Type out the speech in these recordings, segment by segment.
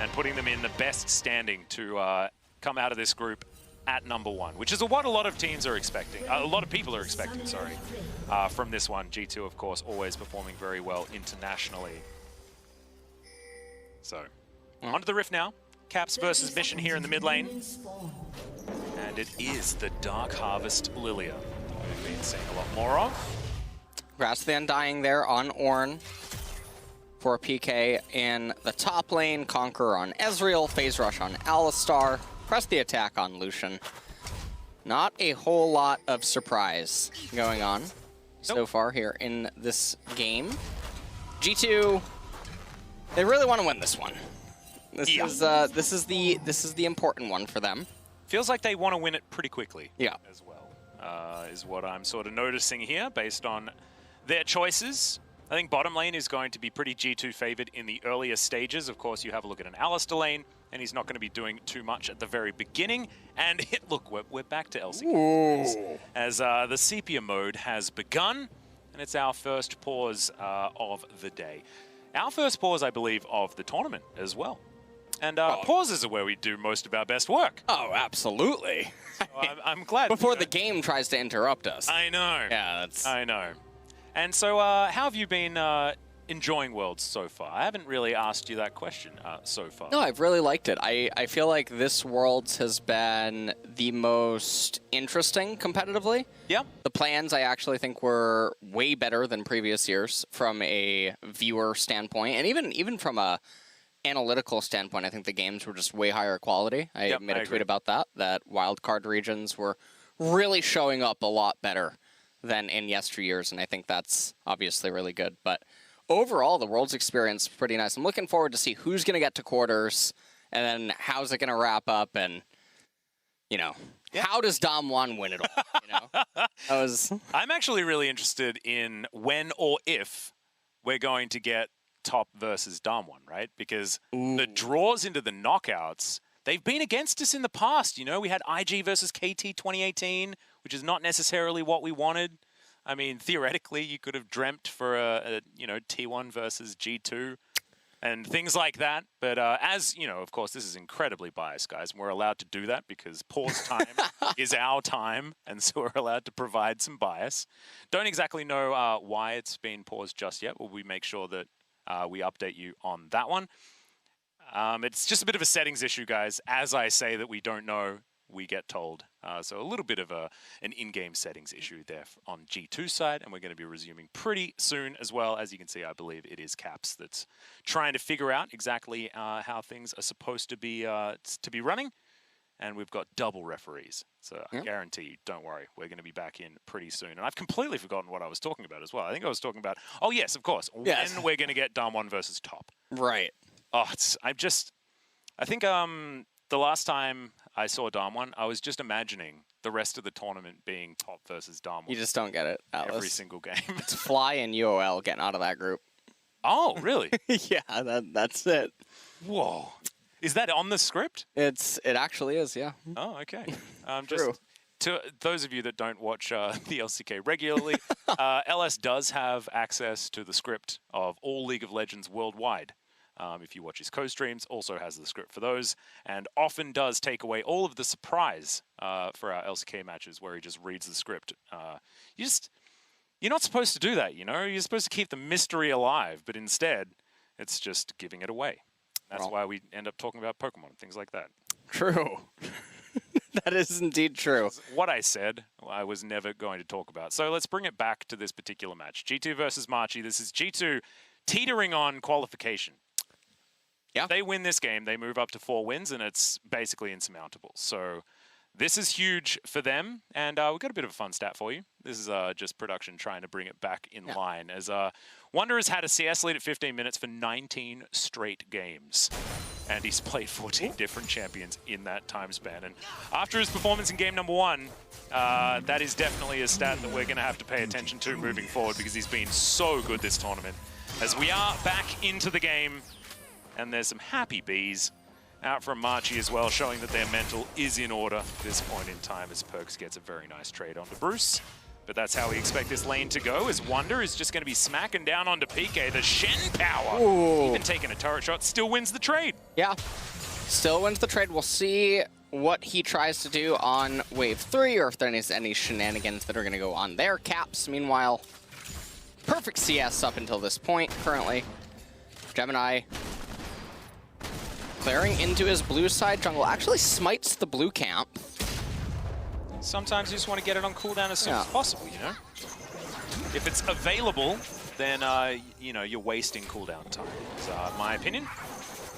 and putting them in the best standing to come out of this group at #1, which is what a lot of teams are expecting. A lot of people are expecting, sorry, from this one. G2, of course, always performing very well internationally. So, onto the Rift now. Caps versus Mission here in the mid lane. And it is the Dark Harvest Lilia we've been seeing a lot more of. Grasp of the Undying there on Ornn for a PK in the top lane. Conqueror on Ezreal, Phase Rush on Alistar, press the attack on Lucian. Not a whole lot of surprise going on so far here in this game. G2, they really want to win this one. This is the important one for them. Feels like they want to win it pretty quickly. Yeah. As well, is what I'm sort of noticing here based on their choices. I think bottom lane is going to be pretty G2 favored in the earlier stages. Of course, you have a look at an Alistar lane, and he's not going to be doing too much at the very beginning. And look, we're back to LCK as the sepia mode has begun, and it's our first pause of the day. Our first pause, I believe, of the tournament as well. And pauses are where we do most of our best work. Oh, absolutely. So I'm glad. Before the game tries to interrupt us. I know. Yeah, that's... I know. And so how have you been enjoying Worlds so far? I haven't really asked you that question so far. No, I've really liked it. I feel like this Worlds has been the most interesting competitively. Yeah. The plans, I actually think, were way better than previous years from a viewer standpoint. And even from a analytical standpoint, I think the games were just way higher quality. I made a tweet about that wildcard regions were really showing up a lot better than in yesteryears, and I think that's obviously really good. But overall, the Worlds experience is pretty nice. I'm looking forward to see who's going to get to quarters, and then how's it going to wrap up, and, you know, how does Dom1 win it all? You know? I'm actually really interested in when or if we're going to get top versus Dom1, right? Because the draws into the knockouts, they've been against us in the past. You know, we had IG versus KT 2018, which is not necessarily what we wanted. I mean, theoretically, you could have dreamt for a T1 versus G2 and things like that. But as, you know, of course, this is incredibly biased, guys. And we're allowed to do that because pause time is our time. And so we're allowed to provide some bias. Don't exactly know why it's been paused just yet. Will we make sure that we update you on that one? It's just a bit of a settings issue, guys. As I say that we don't know, we get told. So a little bit of an in-game settings issue there on G2 side, and we're going to be resuming pretty soon as well. As you can see, I believe it is Caps that's trying to figure out exactly how things are supposed to be running. And we've got double referees. So I guarantee you, don't worry, we're going to be back in pretty soon. And I've completely forgotten what I was talking about as well. I think I was talking about, oh yes, of course, when we're going to get Dom1 versus top. Right. Oh, I think the last time I saw Dom1, I was just imagining the rest of the tournament being top versus Dom1. You just don't get it, Atlas. Every single game. It's Fly and UOL getting out of that group. Oh, really? Yeah, that's it. Whoa. Is that on the script? It actually is, yeah. Oh, okay. True. Just to those of you that don't watch the LCK regularly, LS does have access to the script of all League of Legends worldwide. If you watch his co-streams, also has the script for those, and often does take away all of the surprise for our LCK matches where he just reads the script. You're not supposed to do that, you know? You're supposed to keep the mystery alive, but instead, it's just giving it away. That's why we end up talking about Pokemon and things like that. True. That is indeed true. What I said, I was never going to talk about. So let's bring it back to this particular match. G2 versus Machi. This is G2 teetering on qualification. Yeah. If they win this game, they move up to 4 wins, and it's basically insurmountable. So this is huge for them, and we've got a bit of a fun stat for you. This is just production trying to bring it back in line, as Wunder has had a CS lead at 15 minutes for 19 straight games, and he's played 14 different champions in that time span. And after his performance in game #1, that is definitely a stat that we're going to have to pay attention to moving forward, because he's been so good this tournament. As we are back into the game, and there's some happy bees out from Machi as well, showing that their mental is in order at this point in time, as Perks gets a very nice trade onto Bruce. But that's how we expect this lane to go, as Wonder is just going to be smacking down onto PK. The Shen power, even taking a turret shot, still wins the trade. Yeah, still wins the trade. We'll see what he tries to do on wave 3, or if there's any shenanigans that are going to go on there. Caps, meanwhile, perfect CS up until this point currently. Gemini clearing into his blue side jungle, actually smites the blue camp. Sometimes you just want to get it on cooldown as soon as possible, you know? If it's available, then, you know, you're wasting cooldown time. Is my opinion.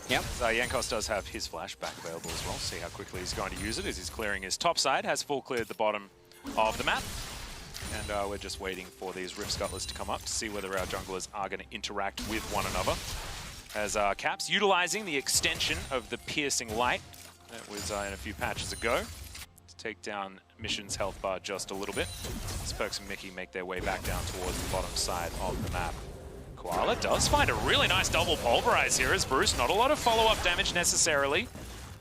Yep. Jankos does have his flash back available as well. See how quickly he's going to use it as he's clearing his top side. Has full cleared the bottom of the map. And we're just waiting for these Rift Scuttlers to come up to see whether our junglers are going to interact with one another. As Caps utilizing the extension of the Piercing Light that was in a few patches ago to take down Mission's health bar just a little bit. As Perks and Mickey make their way back down towards the bottom side of the map. Koala does find a really nice double pulverize here as Bruce. Not a lot of follow-up damage necessarily.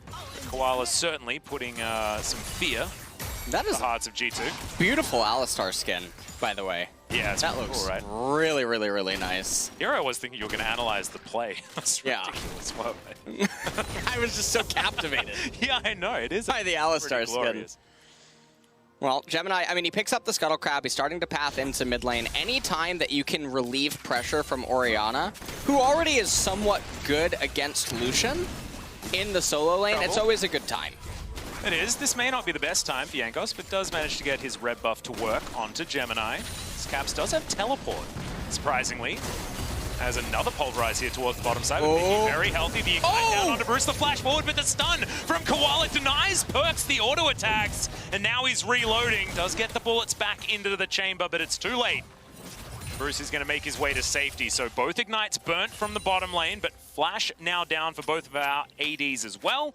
But Koala certainly putting some fear in the hearts of G2. Beautiful Alistar skin, by the way. Yeah, that looks cool, right? Really, really, really nice. Here I was thinking you were going to analyze the play. That's ridiculous. What? I was just so captivated. Yeah, I know. It is by the Alistar skin. Well, Gemini, I mean, he picks up the Scuttle Crab. He's starting to path into mid lane. Anytime that you can relieve pressure from Orianna, who already is somewhat good against Lucian in the solo lane, it's always a good time. It is. This may not be the best time for Jankos, but does manage to get his red buff to work onto Gemini. Caps does have teleport, surprisingly. Has another pulverize here towards the bottom side. With very healthy. The ignite down onto Bruce, the flash forward, but the stun from Koala denies Perks the auto attacks. And now he's reloading. Does get the bullets back into the chamber, but it's too late. Bruce is going to make his way to safety. So both ignites burnt from the bottom lane, but flash now down for both of our ADs as well.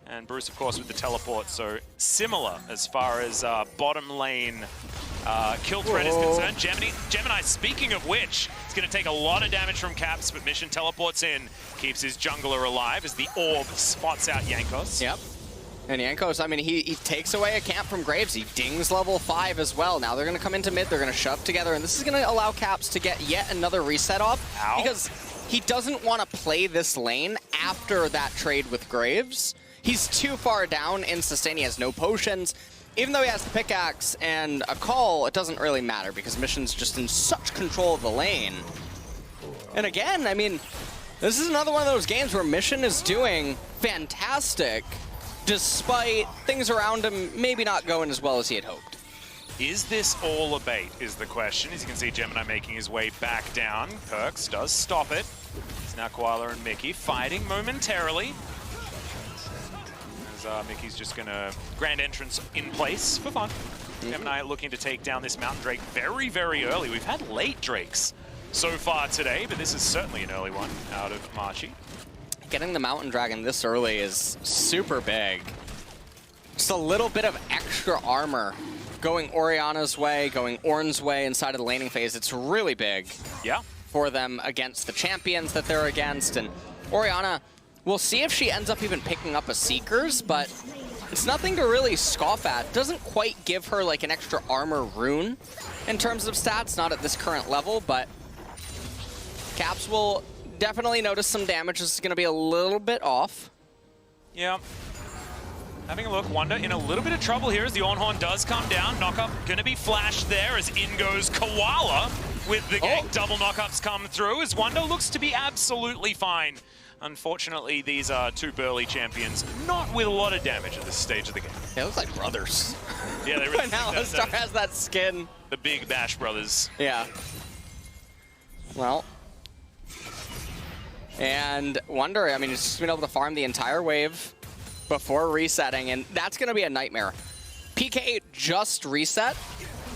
And Bruce, of course, with the teleport, so similar as far as bottom lane kill threat is concerned. Gemini, speaking of which, it's going to take a lot of damage from Caps, but Mission teleports in, keeps his jungler alive as the orb spots out Jankos. Yep. And Jankos, I mean, he takes away a camp from Graves. He dings level 5 as well. Now they're going to come into mid, they're going to shove together, and this is going to allow Caps to get yet another reset off. Because he doesn't want to play this lane after that trade with Graves. He's too far down in sustain. He has no potions. Even though he has the pickaxe and a call, it doesn't really matter because Mission's just in such control of the lane. And again, I mean, this is another one of those games where Mission is doing fantastic despite things around him maybe not going as well as he had hoped. Is this all a bait is the question. As you can see, Gemini making his way back down. Perks does stop it. It's now Koala and Mickey fighting momentarily. Mickey's just going to grand entrance in place for fun. Gemini looking to take down this Mountain Drake very, very early. We've had late Drakes so far today, but this is certainly an early one out of Machi. Getting the Mountain Dragon this early is super big. Just a little bit of extra armor going Orianna's way, going Ornn's way inside of the laning phase. It's really big for them against the champions that they're against. And Orianna, we'll see if she ends up even picking up a Seekers, but it's nothing to really scoff at. Doesn't quite give her like an extra armor rune in terms of stats, not at this current level, but Caps will definitely notice some damage. This is going to be a little bit off. Yeah. Having a look, Wonder in a little bit of trouble here as the Ornhorn does come down. Knockup going to be flashed there as in goes Koala with the double knockups come through as Wonder looks to be absolutely fine. Unfortunately, these are two burly champions, not with a lot of damage at this stage of the game. They look like brothers. Yeah, they really do. Alistar has that skin. The big Bash brothers. Yeah. Well. And Wonder, I mean, he's just been able to farm the entire wave before resetting, and that's going to be a nightmare. PK just reset.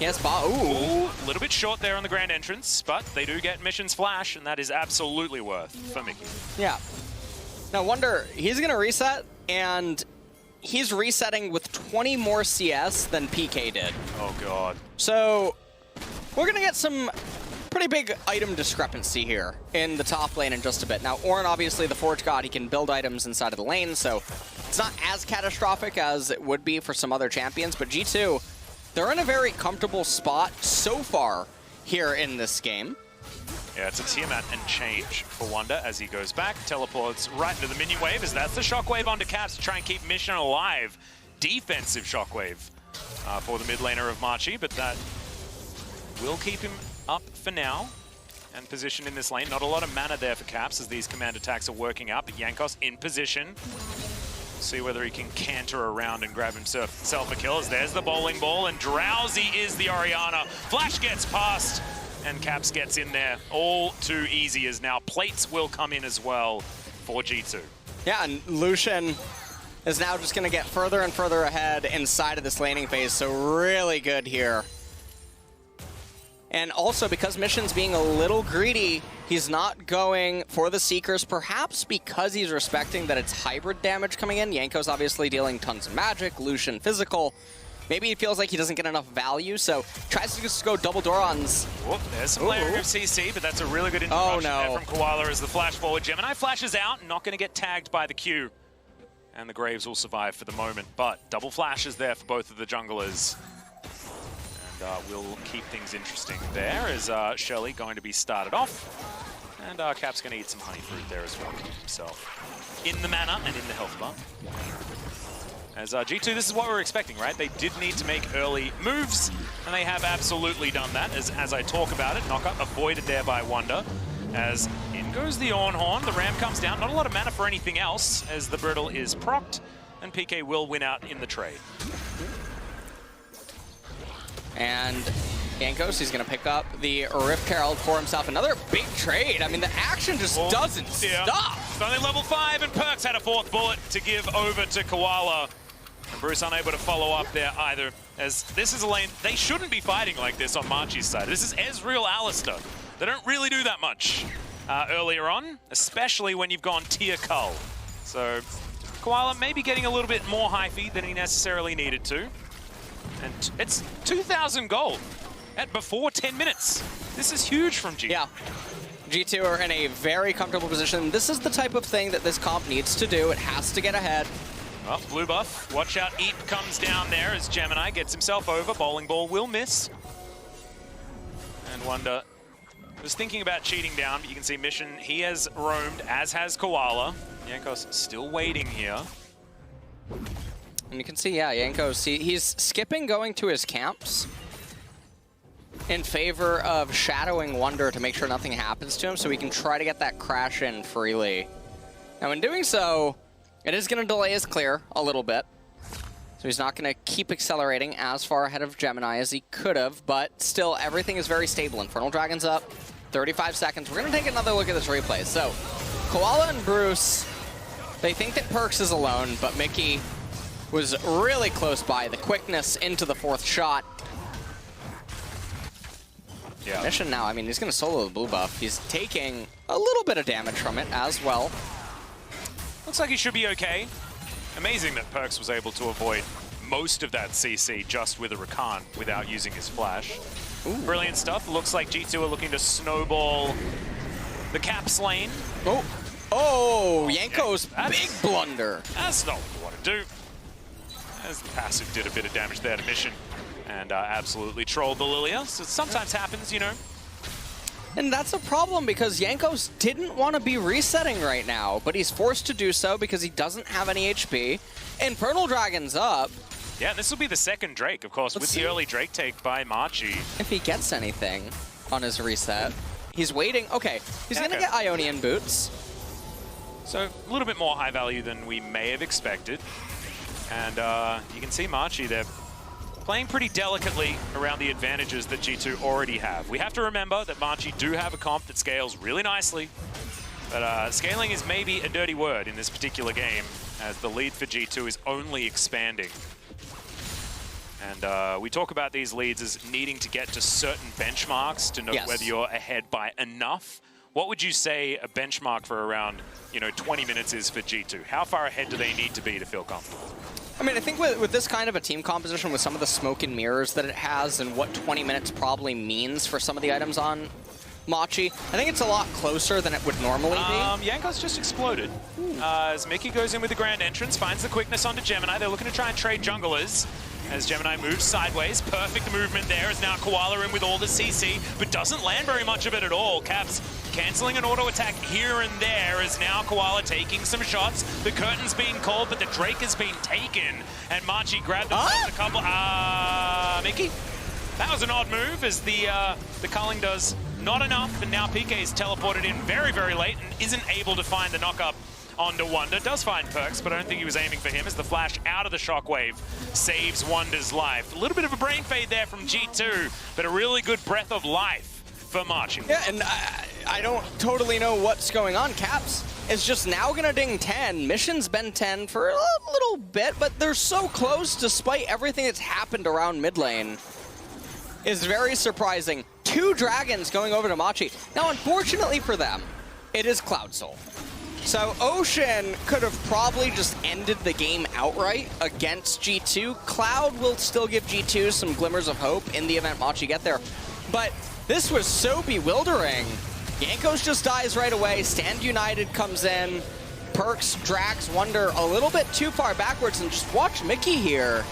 Yes, ooh, a little bit short there on the grand entrance, but they do get Mission's flash, and that is absolutely worth for Mickey. Yeah. Now, Wonder, he's going to reset, and he's resetting with 20 more CS than PK did. Oh, God. So, we're going to get some pretty big item discrepancy here in the top lane in just a bit. Now, Ornn, obviously, the Forge God, he can build items inside of the lane, so it's not as catastrophic as it would be for some other champions, but G2, they're in a very comfortable spot so far here in this game. Yeah, it's a Tiamat and change for Wonder as he goes back. Teleports right into the minion wave as that's the shockwave onto Caps to try and keep Mission alive. Defensive shockwave for the mid laner of Machi, but that will keep him up for now and positioned in this lane. Not a lot of mana there for Caps as these command attacks are working out, but Jankos in position. See whether he can canter around and grab himself a kill. As there's the bowling ball, and Drowsy is the Orianna. Flash gets past, and Caps gets in there. All too easy as now plates will come in as well for G2. Yeah, and Lucian is now just going to get further and further ahead inside of this laning phase, so really good here. And also, because Mission's being a little greedy, he's not going for the Seekers, perhaps because he's respecting that it's hybrid damage coming in. Jankos obviously dealing tons of magic, Lucian physical. Maybe he feels like he doesn't get enough value, so tries to just go double Dorons. Whoop, there's some layering of CC, but that's a really good introduction there from Koala as the flash forward. Gemini flashes out, not going to get tagged by the Q. And the Graves will survive for the moment, but double flashes there for both of the junglers. We'll keep things interesting there as Shelly going to be started off. And Cap's going to eat some honey fruit there as well, keep himself in the mana and in the health bar. As G2, this is what we were expecting, right? They did need to make early moves, and they have absolutely done that. As I talk about it, knockup avoided there by Wonder. As in goes the Ornhorn, the Ram comes down. Not a lot of mana for anything else, as the Brittle is procced, and PK will win out in the trade. And Jankos, he's going to pick up the Rift Herald for himself. Another big trade. I mean, the action just doesn't stop. It's only level 5, and Perks had a 4th bullet to give over to Koala. And Bruce unable to follow up there either, as this is a lane they shouldn't be fighting like this on Machi's side. This is Ezreal Alistair. They don't really do that much earlier on, especially when you've gone tier Cull. So Koala maybe getting a little bit more high feed than he necessarily needed to. And it's 2,000 gold at before 10 minutes. This is huge from G2. Yeah. G2 are in a very comfortable position. This is the type of thing that this comp needs to do. It has to get ahead. Well, blue buff. Watch out. Eep comes down there as Gemini gets himself over. Bowling ball will miss. And Wonder was thinking about cheating down, but you can see Mission, he has roamed, as has Koala. Jankos still waiting here. And you can see, yeah, Jankos, he's skipping going to his camps in favor of shadowing Wonder to make sure nothing happens to him so he can try to get that crash in freely. Now in doing so, it is going to delay his clear a little bit. So he's not going to keep accelerating as far ahead of Gemini as he could have, but still everything is very stable. Infernal Dragon's up, 35 seconds. We're going to take another look at this replay. So Koala and Bruce, they think that Perks is alone, but Mickey was really close by. The quickness into the 4th shot. Yeah. Mission now, I mean, he's going to solo the blue buff. He's taking a little bit of damage from it as well. Looks like he should be okay. Amazing that Perks was able to avoid most of that CC just with a Rakan without using his flash. Ooh. Brilliant stuff. Looks like G2 are looking to snowball the Caps lane. Oh, Jankos, big blunder. That's not what you want to do. As the passive did a bit of damage there to Mission and absolutely trolled the Lilia. So it sometimes happens, you know. And that's a problem because Jankos didn't want to be resetting right now, but he's forced to do so because he doesn't have any HP. Infernal Dragon's up. Yeah, this will be the second Drake, of course, with the early Drake take by Machi. If he gets anything on his reset. He's waiting. Okay, he's going to get Ionian boots. So a little bit more high value than we may have expected. And you can see Machi, they're playing pretty delicately around the advantages that G2 already have. We have to remember that Machi do have a comp that scales really nicely, but scaling is maybe a dirty word in this particular game, as the lead for G2 is only expanding. And we talk about these leads as needing to get to certain benchmarks to know whether you're ahead by enough. What would you say a benchmark for around, 20 minutes is for G2? How far ahead do they need to be to feel comfortable? I mean, I think with this kind of a team composition, with some of the smoke and mirrors that it has and what 20 minutes probably means for some of the items on Machi. I think it's a lot closer than it would normally be. Yanko's just exploded. As Mickey goes in with the grand entrance, finds the quickness onto Gemini. They're looking to try and trade junglers. As Gemini moves sideways, perfect movement there as now Koala in with all the CC, but doesn't land very much of it at all. Caps cancelling an auto attack here and there as now Koala taking some shots. The curtain's being called, but the Drake has been taken, and Machi grabbed themselves a couple. Mickey? That was an odd move as the culling does not enough, and now PK is teleported in very, very late and isn't able to find the knock-up onto Wonder. Does find Perks, but I don't think he was aiming for him as the flash out of the shockwave saves Wonder's life. A little bit of a brain fade there from G2, but a really good breath of life for Machi. Yeah, and I don't totally know what's going on. Caps is just now gonna ding 10. Mission's been 10 for a little bit, but they're so close despite everything that's happened around mid lane. Is very surprising. 2 dragons going over to Machi. Now, unfortunately for them, it is Cloud Soul. So Ocean could have probably just ended the game outright against G2. Cloud will still give G2 some glimmers of hope in the event Machi get there. But this was so bewildering. Yankos just dies right away. Stand United comes in. Perks drags Wonder a little bit too far backwards, and just watch Mickey here.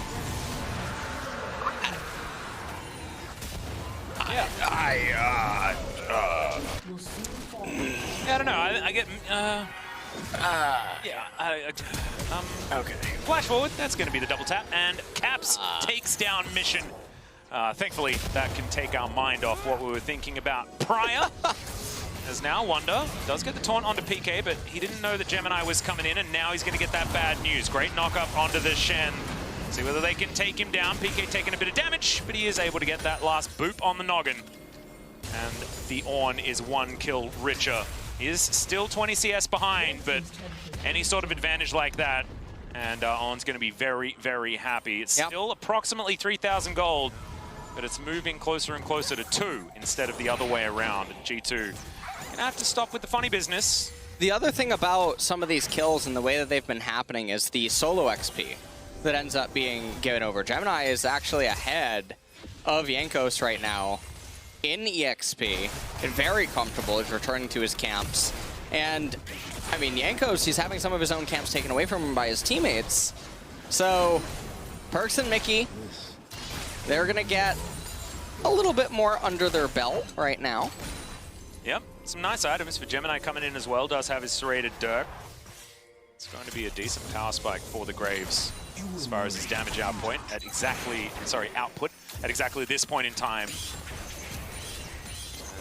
I don't know. I get. Okay. Flash forward. That's going to be the double tap, and Caps takes down Mission. Thankfully, that can take our mind off what we were thinking about prior. As now Wonder does get the taunt onto PK, but he didn't know that Gemini was coming in, and now he's going to get that bad news. Great knock up onto the Shen. See whether they can take him down. PK taking a bit of damage, but he is able to get that last boop on the noggin. And the Ornn is 1 kill richer. He is still 20 CS behind, but any sort of advantage like that, and Ornn's going to be very, very happy. It's still approximately 3,000 gold, but it's moving closer and closer to 2 instead of the other way around. And G2 going to have to stop with the funny business. The other thing about some of these kills and the way that they've been happening is the solo XP that ends up being given over. Gemini is actually ahead of Yankos right now in EXP, and very comfortable. He's returning to his camps. And, I mean, Yankos, he's having some of his own camps taken away from him by his teammates. So, Perks and Mickey, they're going to get a little bit more under their belt right now. Yep, some nice items for Gemini coming in as well. Does have his serrated Dirk. It's going to be a decent power spike for the Graves as far as his damage output at exactly this point in time.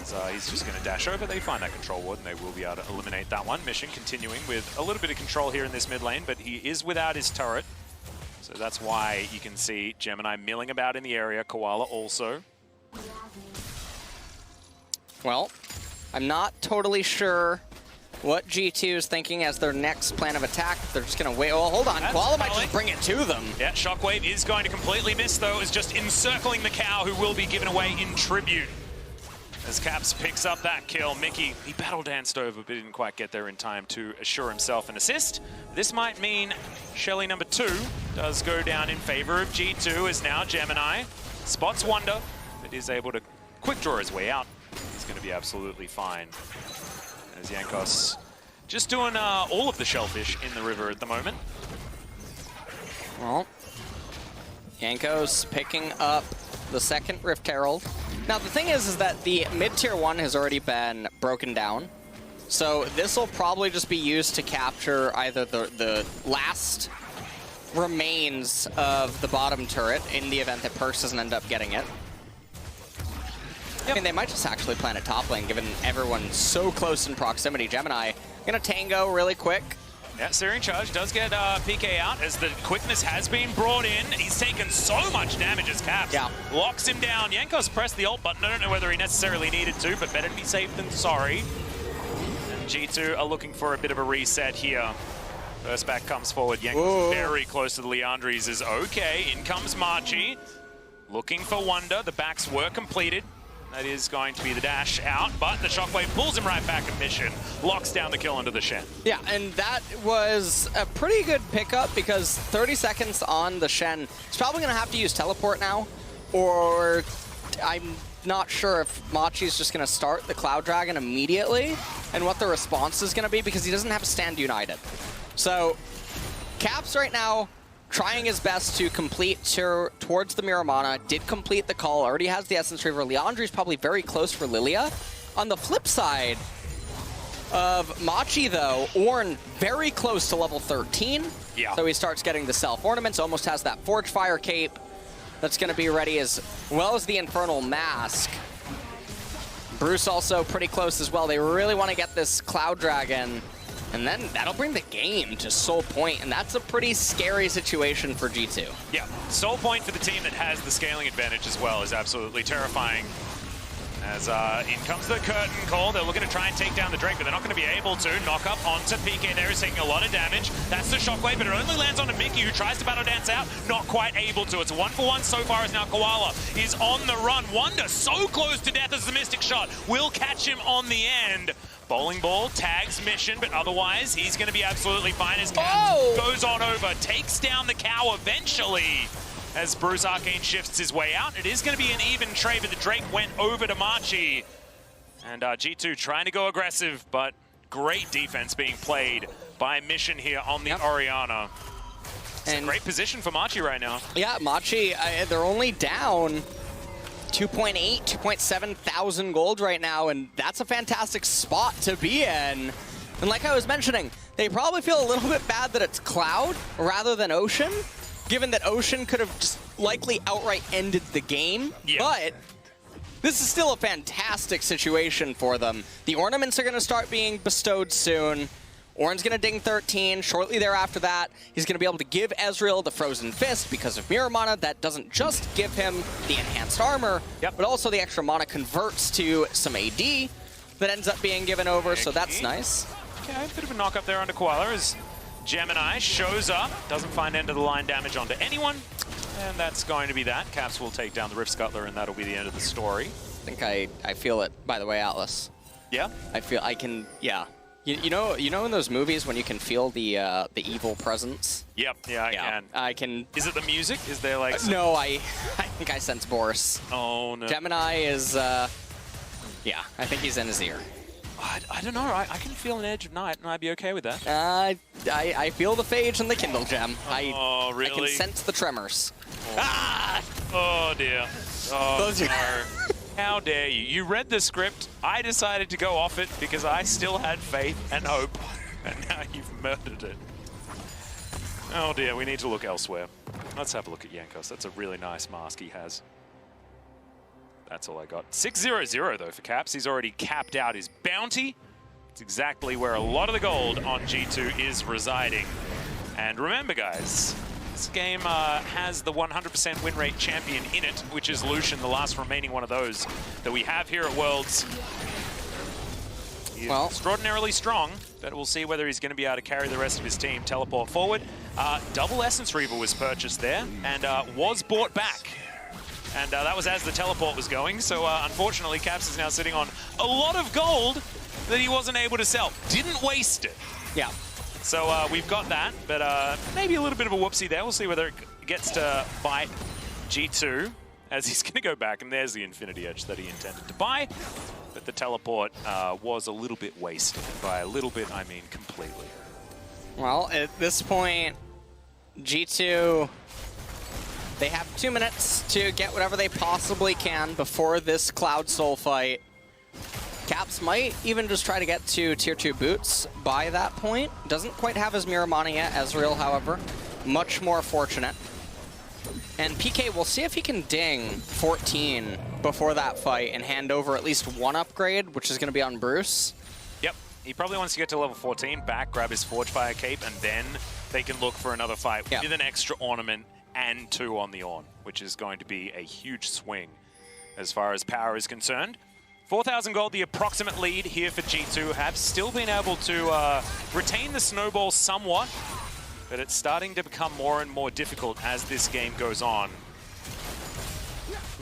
As he's just going to dash over. They find that control ward, and they will be able to eliminate that one. Mission continuing with a little bit of control here in this mid lane, but he is without his turret. So that's why you can see Gemini milling about in the area. Koala also. Well, I'm not totally sure what G2 is thinking as their next plan of attack. They're just going to wait. Oh, hold on. Koala might just bring it to them. Yeah, Shockwave is going to completely miss, though, is just encircling the cow, who will be given away in tribute. As Caps picks up that kill, Mickey, he battle danced over, but didn't quite get there in time to assure himself an assist. This might mean Shelly number 2 does go down in favor of G2, as now Gemini spots Wonder, but is able to quick draw his way out. He's going to be absolutely fine. As Yankos just doing all of the shellfish in the river at the moment. Well, Yankos picking up the second Rift Herald. Now the thing is that the mid-tier 1 has already been broken down. So this will probably just be used to capture either the last remains of the bottom turret in the event that Perks doesn't end up getting it. I mean, they might just actually plan a top lane, given everyone's so close in proximity. Gemini gonna tango really quick. Yeah, Searing Charge does get PK out as the quickness has been brought in. He's taken so much damage as Caps locks him down. Yankos pressed the ult button. I don't know whether he necessarily needed to, but better to be safe than sorry. And G2 are looking for a bit of a reset here. First back comes forward. Yankos very close to the Leandries. Is okay. In comes Machi. Looking for Wonder. The backs were completed. That is going to be the dash out, but the Shockwave pulls him right back at Mission, locks down the kill onto the Shen. Yeah, and that was a pretty good pickup because 30 seconds on the Shen. He's probably going to have to use teleport now, or I'm not sure if Machi's just going to start the Cloud Dragon immediately and what the response is going to be because he doesn't have Stand United. So Caps right now trying his best to complete towards the Miramana, did complete the call, already has the Essence Reaver. Leandri's probably very close for Lilia. On the flip side of Machi, though, Ornn very close to level 13. Yeah. So he starts getting the self-ornaments, almost has that Forge Fire cape that's going to be ready, as well as the Infernal Mask. Bruce also pretty close as well. They really want to get this Cloud Dragon, and then that'll bring the game to Soul Point, and that's a pretty scary situation for G2. Yeah, Soul Point for the team that has the scaling advantage as well is absolutely terrifying. As in comes the curtain call, they're looking to try and take down the Drake, but they're not going to be able to. Knock up onto PK there, is taking a lot of damage. That's the shockwave, but it only lands onto Mickey, who tries to battle dance out. Not quite able to. It's a 1-for-1 so far, as now Koala is on the run. Wonder so close to death as the Mystic Shot will catch him on the end. Bowling Ball tags Mission, but otherwise he's going to be absolutely fine as Caps goes on over, takes down the cow eventually. As Bruce Arcane shifts his way out, it is going to be an even trade, but the Drake went over to Machi. And G2 trying to go aggressive, but great defense being played by Mission here on the Orianna. It's a great position for Machi right now. Yeah, Machi, they're only down 2.8, 2.7 thousand gold right now, and that's a fantastic spot to be in. And like I was mentioning, they probably feel a little bit bad that it's Cloud rather than Ocean, given that Ocean could have just likely outright ended the game. Yeah. But this is still a fantastic situation for them. The ornaments are going to start being bestowed soon. Ornn's going to ding 13. Shortly thereafter that, he's going to be able to give Ezreal the Frozen Fist because of Mirror Mana. That doesn't just give him the enhanced armor, but also the extra mana converts to some AD that ends up being given over, so that's nice. Okay, a bit of a knock up there onto Koala as Gemini shows up, doesn't find end of the line damage onto anyone, and that's going to be that. Caps will take down the Rift Scuttler, and that'll be the end of the story. I think I feel it, by the way, Atlas. Yeah? I can, yeah. You know in those movies when you can feel the evil presence? Yep, yeah, I can. Is it the music? Is there like some... No, I think I sense Boris. Oh, no. Gemini is, yeah, I think he's in his ear. I don't know, I can feel an edge of night, and I'd be okay with that. I feel the phage and the Kindle Gem. Oh, really? I can sense the tremors. Oh, ah! Oh dear. Oh, those no. How dare you? You read the script, I decided to go off it because I still had faith and hope, and now you've murdered it. Oh dear, we need to look elsewhere. Let's have a look at Jankos. That's a really nice mask he has. That's all I got. 6-0-0 though for Caps. He's already capped out his bounty. It's exactly where a lot of the gold on G2 is residing. And remember guys, this game has the 100% win rate champion in it, which is Lucian, the last remaining one of those that we have here at Worlds. He is extraordinarily strong, but we'll see whether he's going to be able to carry the rest of his team. Teleport forward. Double Essence Reaver was purchased there and was bought back. And that was as the teleport was going, so unfortunately Caps is now sitting on a lot of gold that he wasn't able to sell. Didn't waste it. Yeah. So we've got that, but maybe a little bit of a whoopsie there. We'll see whether it gets to bite G2 as he's going to go back, and there's the Infinity Edge that he intended to buy. But the teleport was a little bit wasted. By a little bit, I mean completely. Well, at this point, G2... they have 2 minutes to get whatever they possibly can before this Cloud Soul fight. Caps might even just try to get to Tier 2 boots by that point. Doesn't quite have his Mirror Mana yet. Ezreal, however, much more fortunate. And PK, we'll see if he can ding 14 before that fight and hand over at least one upgrade, which is going to be on Bruce. Yep, he probably wants to get to level 14, back, grab his Forge Fire cape, and then they can look for another fight with an extra ornament and 2 on the Ornn, which is going to be a huge swing as far as power is concerned. 4,000 gold, the approximate lead here for G2, have still been able to retain the snowball somewhat, but it's starting to become more and more difficult as this game goes on.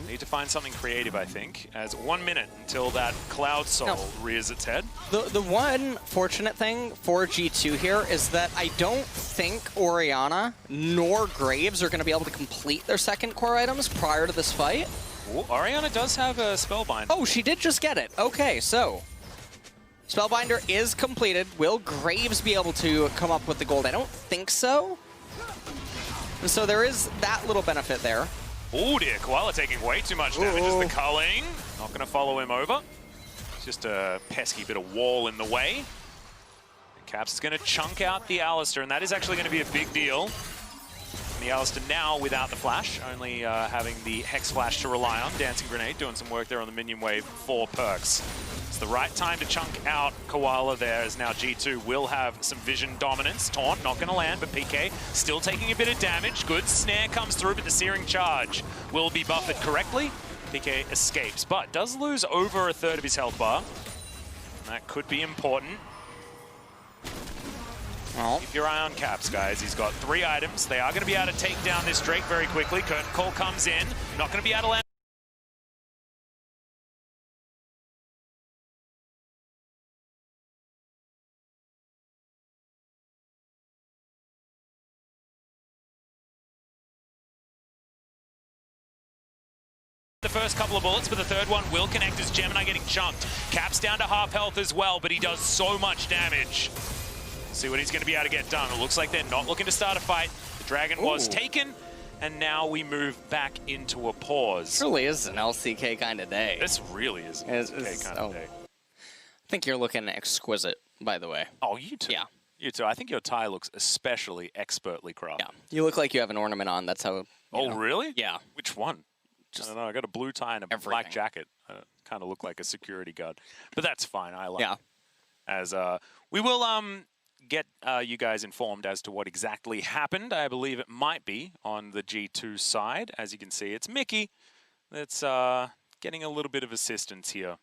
Need to find something creative, I think, as 1 minute until that Cloud Soul rears its head. The one fortunate thing for G2 here is that I don't think Orianna nor Graves are going to be able to complete their second core items prior to this fight. Ooh, Orianna does have a Spellbind. Oh, she did just get it. Okay, so Spellbinder is completed. Will Graves be able to come up with the gold? I don't think so. And so there is that little benefit there. Oh dear, Koala taking way too much damage as the culling. Not going to follow him over. It's just a pesky bit of wall in the way. Caps is going to chunk out the Alistar, and that is actually going to be a big deal. And the Alistar now without the flash, only having the Hex Flash to rely on. Dancing Grenade doing some work there on the minion wave for perks. It's the right time to chunk out Koala there, as now G2 will have some vision dominance. Taunt not going to land, but PK still taking a bit of damage. Good snare comes through, but the Searing Charge will be buffered correctly. PK escapes, but does lose over a third of his health bar. That could be important. Well, keep your eye on Caps, guys. He's got 3 items. They are going to be able to take down this Drake very quickly. Curtain Call comes in. Not going to be able to land. The first couple of bullets, but the third one will connect as Gemini getting chunked. Caps down to half health as well, but he does so much damage. See what he's going to be able to get done. It looks like they're not looking to start a fight. The Dragon was taken, and now we move back into a pause. It really is an LCK kind of day. This really is an LCK kind of day. I think you're looking exquisite, by the way. Oh, you too. Yeah. You too. I think your tie looks especially expertly crafted. Yeah. You look like you have an ornament on. That's how. Oh, really? Yeah. Which one? I don't know. I got a blue tie and a black jacket. Kind of look like a security guard, but that's fine. I like it. As we will get you guys informed as to what exactly happened. I believe it might be on the G2 side. As you can see, it's Mickey that's getting a little bit of assistance here.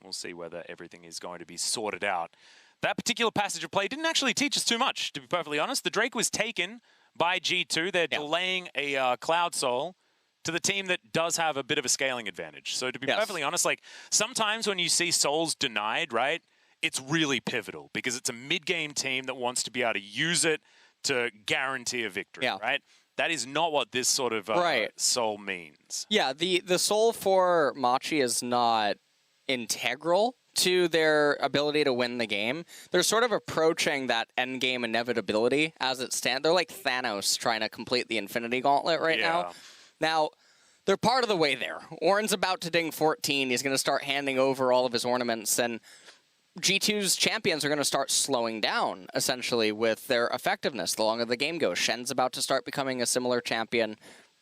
We'll see whether everything is going to be sorted out. That particular passage of play didn't actually teach us too much, to be perfectly honest. The Drake was taken by G2. They're delaying a Cloud Soul to the team that does have a bit of a scaling advantage. So to be perfectly honest, like sometimes when you see souls denied, right, it's really pivotal because it's a mid-game team that wants to be able to use it to guarantee a victory, right? That is not what this sort of soul means. Yeah, the soul for Machi is not integral to their ability to win the game. They're sort of approaching that endgame inevitability as it stands. They're like Thanos trying to complete the Infinity Gauntlet right now. Now, they're part of the way there. Orin's about to ding 14. He's going to start handing over all of his ornaments, and G2's champions are going to start slowing down, essentially, with their effectiveness the longer the game goes. Shen's about to start becoming a similar champion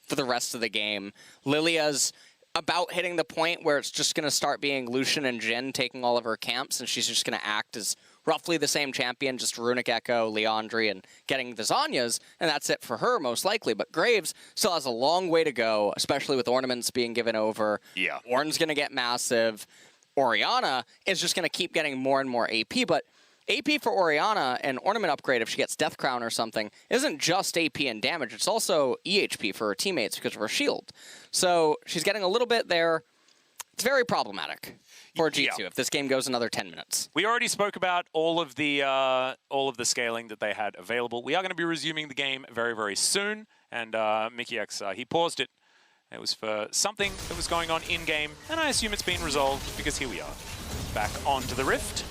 for the rest of the game. Lilia's about hitting the point where it's just going to start being Lucian and Jhin taking all of her camps, and she's just going to act as roughly the same champion, just Runic Echo, Leandri, and getting the Zhonya's, and that's it for her, most likely. But Graves still has a long way to go, especially with ornaments being given over. Yeah. Ornn's going to get massive. Orianna is just going to keep getting more and more AP, but AP for Orianna, an ornament upgrade if she gets Death Crown or something, isn't just AP and damage, it's also EHP for her teammates because of her shield. So she's getting a little bit there. It's very problematic for G2 if this game goes another 10 minutes. We already spoke about all of the scaling that they had available. We are going to be resuming the game very, very soon, and Mickey X, he paused it. It was for something that was going on in-game, and I assume it's been resolved because here we are, back onto the Rift.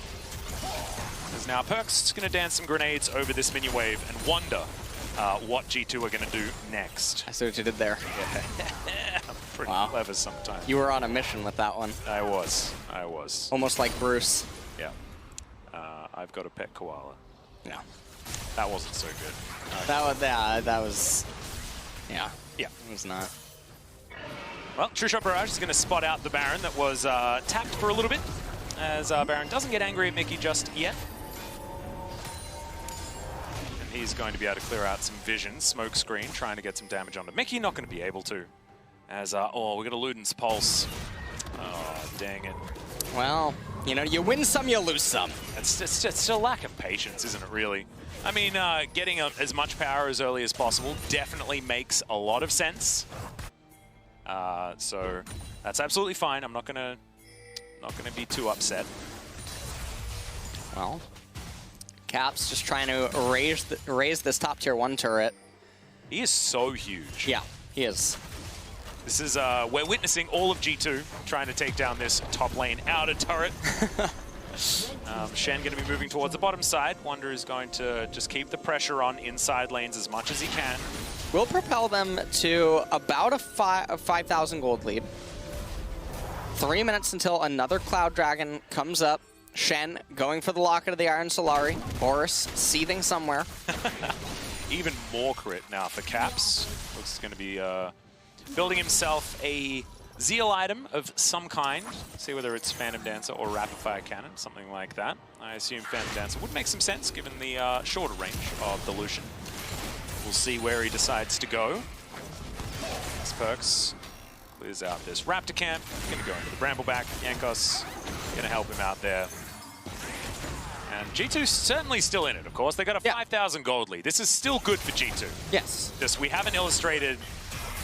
There's now Perks going to dance some grenades over this minion wave and wonder what G2 are going to do next. I see what you did there. Yeah. I'm pretty clever sometimes. You were on a mission with that one. I was. Almost like Bruce. Yeah. I've got a pet koala. Yeah. That wasn't so good. That was... Yeah. Yeah. It was not. Well, True Shot Barrage is going to spot out the Baron that was tapped for a little bit, as Baron doesn't get angry at Mickey just yet. And he's going to be able to clear out some vision, smoke screen, trying to get some damage onto Mickey. Not going to be able to, as, oh, we got a Luden's Pulse. Oh, dang it. Well, you know, you win some, you lose some. It's a lack of patience, isn't it, really? I mean, getting as much power as early as possible definitely makes a lot of sense. So that's absolutely fine. I'm not gonna be too upset. Well, Caps just trying to raise this top tier 1 turret. He is so huge. Yeah, he is. This is, we're witnessing all of G2 trying to take down this top lane outer turret. Shen going to be moving towards the bottom side. Wonder is going to just keep the pressure on inside lanes as much as he can. We'll propel them to about a 5,000 gold lead. 3 minutes until another Cloud Dragon comes up. Shen going for the Locket of the Iron Solari. Boris seething somewhere. Even more crit now for Caps. Looks going to be building himself a Zeal item of some kind. See whether it's Phantom Dancer or Rapid Fire Cannon, something like that. I assume Phantom Dancer would make some sense given the shorter range of the Lucian. We'll see where he decides to go. As Perks clears out this Raptor camp. Gonna go into the Brambleback. Yankos gonna help him out there. And G2's certainly still in it, of course. They got a 5,000 gold lead. This is still good for G2. Yes. Just we haven't illustrated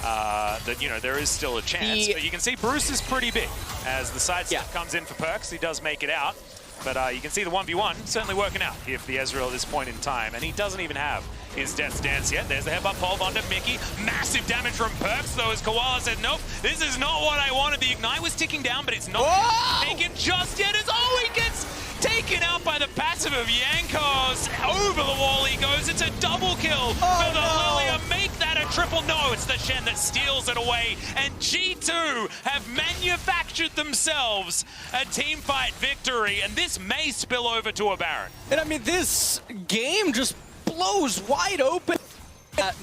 that, you know, there is still a chance. But you can see Bruce is pretty big. As the side step comes in for Perks, he does make it out. But you can see the 1v1 certainly working out here for the Ezreal at this point in time. And he doesn't even have his Death's Dance yet. There's the headbutt pole onto Mickey. Massive damage from Perks, though, as Koala said, nope, this is not what I wanted. The Ignite was ticking down, but it's not taken just yet. As he gets taken out by the passive of Yankos. Over the wall he goes. It's a double kill for the Lilia. Make that a triple. No, it's the Shen that steals it away. And G2 have manufactured themselves a team fight victory. And this may spill over to a Baron. And I mean, this game just blows wide open.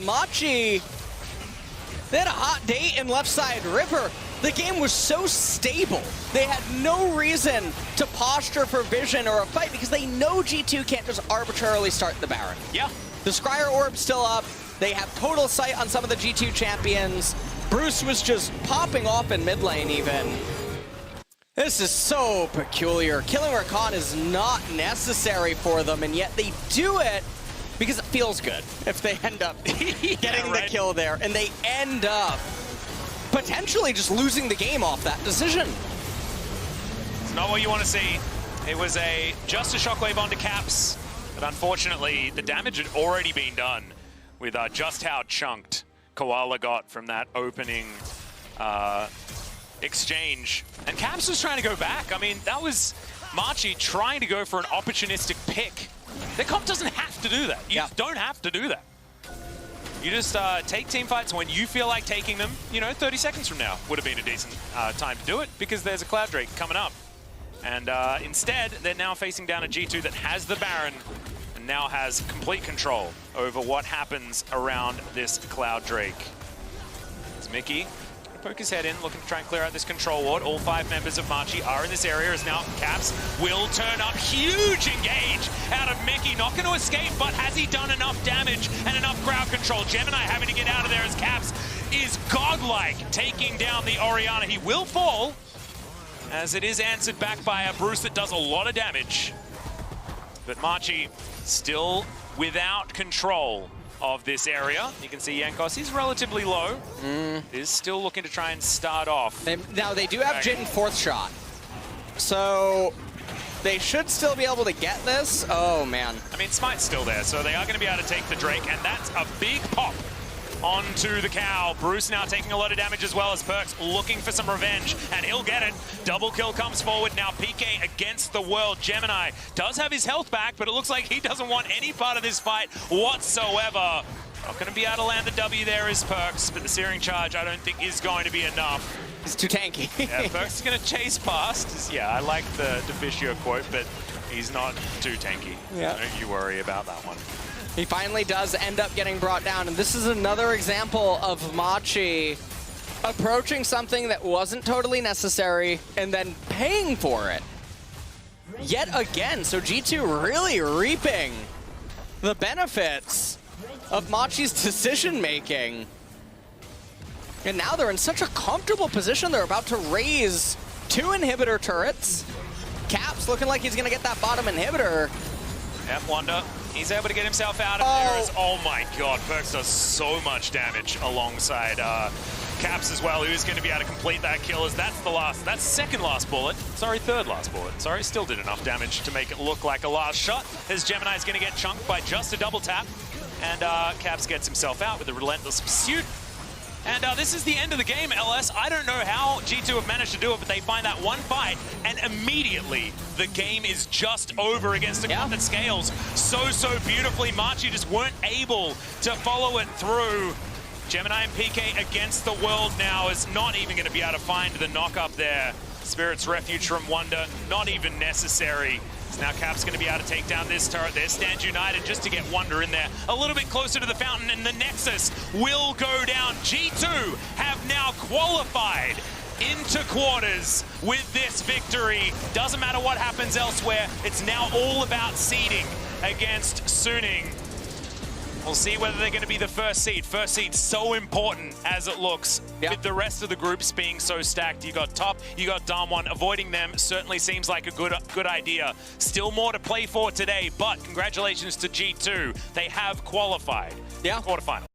Machi, they had a hot date in left side river. The game was so stable. They had no reason to posture for vision or a fight because they know G2 can't just arbitrarily start the Baron. Yeah. The Scryer Orb's still up. They have total sight on some of the G2 champions. Bruce was just popping off in mid lane even. This is so peculiar. Killing Rakan is not necessary for them, and yet they do it because it feels good if they end up getting the kill there, and they end up potentially just losing the game off that decision. It's not what you want to see. It was just a shockwave onto Caps, but unfortunately the damage had already been done with just how chunked Koala got from that opening exchange. And Caps was trying to go back. I mean, that was Machi trying to go for an opportunistic pick. Their comp doesn't have to do that. You don't have to do that. You just take team fights when you feel like taking them. You know, 30 seconds from now would have been a decent time to do it because there's a Cloud Drake coming up. And instead, they're now facing down a G2 that has the Baron and now has complete control over what happens around this Cloud Drake. It's Mickey. Poke his head in, looking to try and clear out this control ward. All 5 members of Machi are in this area as now Caps will turn up. Huge engage out of Mickey. Not going to escape, but has he done enough damage and enough crowd control? Gemini having to get out of there as Caps is godlike, taking down the Orianna. He will fall, as it is answered back by a Bruce that does a lot of damage. But Machi still without control of this area. You can see Yankos is relatively low. Is still looking to try and start off. Now they do have Jhin 4th shot. So they should still be able to get this. Oh man. I mean, Smite's still there, so they are going to be able to take the Drake, and that's a big pop onto the cow. Bruce now taking a lot of damage as well as Perks looking for some revenge, and he'll get it. Double kill comes forward. Now PK against the world. Gemini does have his health back, but it looks like he doesn't want any part of this fight whatsoever. Not going to be able to land the W there is Perks, but the Searing Charge I don't think is going to be enough. He's too tanky. Yeah, Perks is going to chase past. Yeah, I like the Deficio quote, but he's not too tanky. Yeah. Don't you worry about that one. He finally does end up getting brought down, and this is another example of Machi approaching something that wasn't totally necessary and then paying for it yet again. So G2 really reaping the benefits of Machi's decision-making. And now they're in such a comfortable position. They're about to raise 2 inhibitor turrets. Caps looking like he's going to get that bottom inhibitor. Yep, Wanda. He's able to get himself out of there. As, oh my god, Perks does so much damage alongside Caps as well, who's going to be able to complete that kill as that's second last bullet. Sorry, third last bullet. Sorry, still did enough damage to make it look like a last shot, as Gemini's going to get chunked by just a double tap. And Caps gets himself out with a relentless pursuit. And this is the end of the game, LS. I don't know how G2 have managed to do it, but they find that one fight, and immediately the game is just over against a club that scales so beautifully. Machi just weren't able to follow it through. Gemini and PK against the world now is not even going to be able to find the knock up there. Spirit's Refuge from Wonder, not even necessary. So now Cap's going to be able to take down this turret there. Stand united just to get Wonder in there. A little bit closer to the fountain, and the Nexus will go down. G2 have now qualified into quarters with this victory. Doesn't matter what happens elsewhere. It's now all about seeding against Suning. We'll see whether they're going to be the first seed. First seed's so important as it looks. With the rest of the groups being so stacked. You got top, you got Damwon. Avoiding them certainly seems like a good idea. Still more to play for today, but congratulations to G2. They have qualified. Quarterfinals.